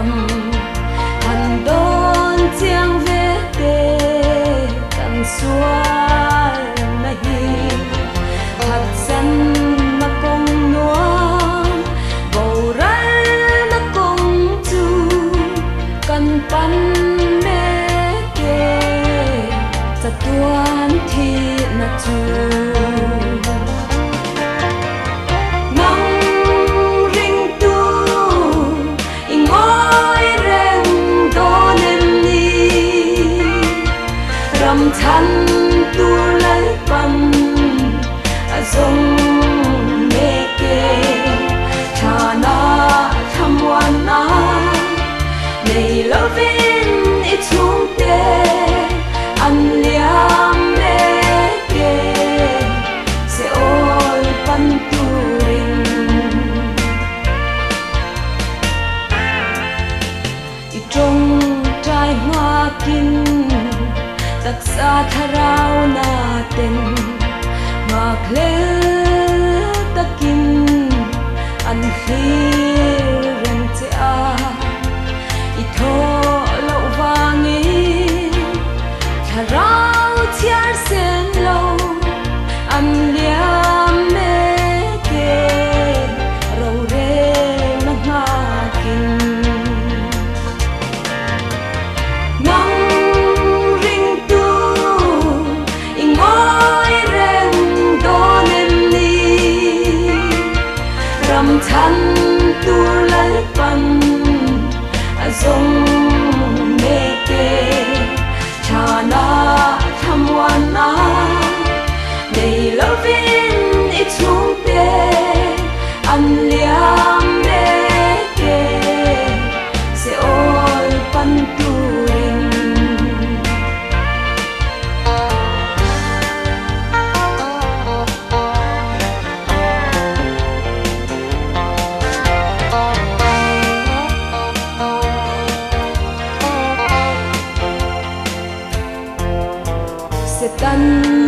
nằm hàn đôn chiang về tê tận xua na hi hạt sen na công núa bầu rải na công chu căn pan mê kê chặt tuan thi na chu thân tu lấy bần dòng mê kê cha na tham quan na này lâu vin ít xuống tê ăn liam mê kê sẽ ôi bần tu rin ít trong trái hoa kinh tak sa tharau na ten makle takin an khir reng che a I tho lo wangi tharau chiar sen lo an liam me ke ro re na nga kin thân tu lấy bần dòng mê kê cha na tham quan na này lâu vin ít xuống tê ăn liam mê kê sẽ ôi bần tu rin tan